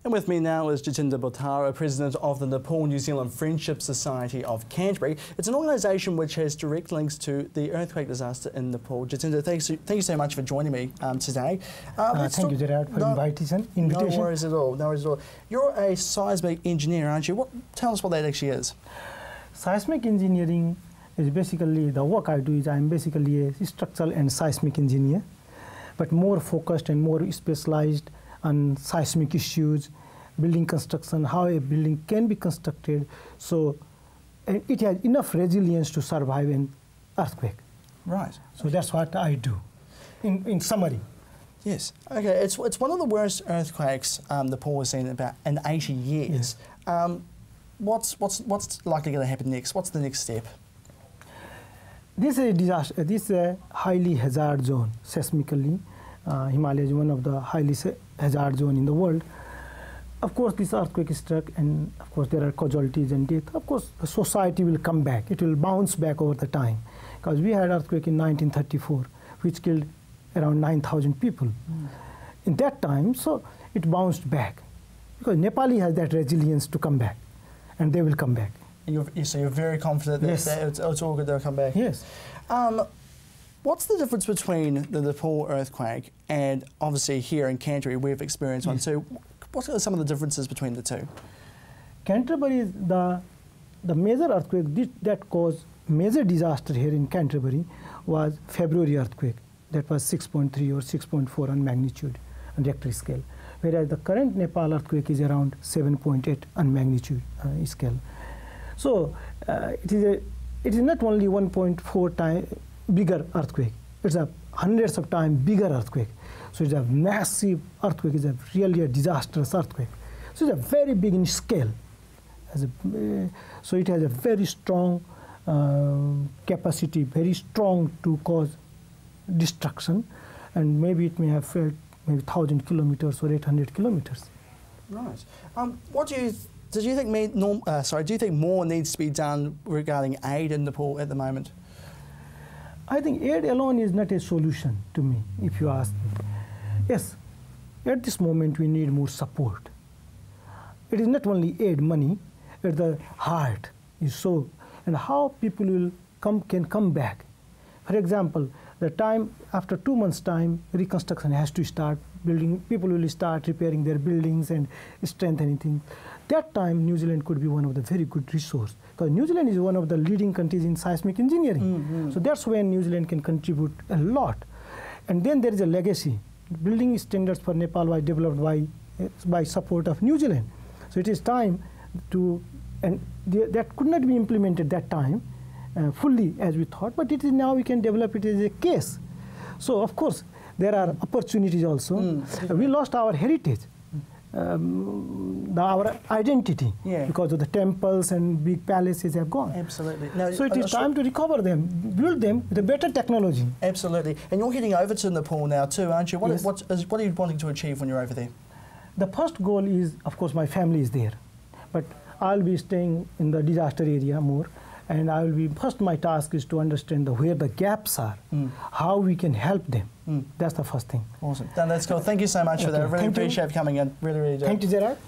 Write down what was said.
And with me now is Jitendra Bothara, President of the Nepal-New Zealand Friendship Society of Canterbury. It's an organisation which has direct links to the earthquake disaster in Nepal. Jitendra, thank you so much for joining me today. Thank you, Gerard, for invitation. No worries at all. No worries at all. You're a seismic engineer, aren't you? Tell us what that actually is. Seismic engineering is basically the work I do. I'm basically a structural and seismic engineer, but more focused and more specialized on seismic issues, building construction, how a building can be constructed, so it has enough resilience to survive an earthquake. Right. So that's what I do, in summary. Yes. Okay. It's one of the worst earthquakes Nepal has seen in 80 years. Yes. What's likely going to happen next? What's the next step? This is a disaster. This is a highly hazard zone seismically. Himalaya is one of the highly hazard zone in the world. Of course, this earthquake is struck, and of course there are casualties and death. Of course, the society will come back. It will bounce back over the time, because we had earthquake in 1934, which killed around 9,000 people. In that time, so it bounced back, because Nepali has that resilience to come back, and they will come back. So you're very confident that, yes, that it's all good, they'll come back? Yes. What's the difference between the Nepal earthquake and obviously here in Canterbury we've experienced one too? What are some of the differences between the two? Canterbury is the major earthquake that caused major disaster here in Canterbury was February earthquake. That was 6.3 or 6.4 on magnitude on Richter scale. Whereas the current Nepal earthquake is around 7.8 on magnitude scale. So it is not only 1.4 times bigger earthquake. It's a hundreds of times bigger earthquake. So it's a massive earthquake. It's really a disastrous earthquake. So it's a very big in scale. So it has a very strong capacity, very strong to cause destruction, and maybe it may have felt maybe 1,000 kilometers or 800 kilometers. Right. Do you think more needs to be done regarding aid in Nepal at the moment? I think aid alone is not a solution to me, if you ask me. Yes, at this moment we need more support. It is not only aid money, but the heart is so, and how people can come back. For example, the time after 2 months' time, reconstruction has to start. People will start repairing their buildings and strengthening things. That time, New Zealand could be one of the very good resource, because New Zealand is one of the leading countries in seismic engineering. So that's when New Zealand can contribute a lot. And then there is a legacy. Building standards for Nepal were developed by support of New Zealand. So it is time to, and that could not be implemented that time fully as we thought, but it is now we can develop it as a case. So of course, there are opportunities also. We lost our heritage. Our identity, because of the temples and big palaces have gone. Absolutely. So it is time to recover them, build them with a better technology. Absolutely. And you're heading over to Nepal now too, aren't you? What are you wanting to achieve when you're over there? The first goal is, of course, my family is there, but I'll be staying in the disaster area more. And first my task is to understand where the gaps are, how we can help them. That's the first thing. Awesome. Dan, that's cool. Thank you so much for that. I really appreciate you coming in. Really, really do. Thank you, Gerard.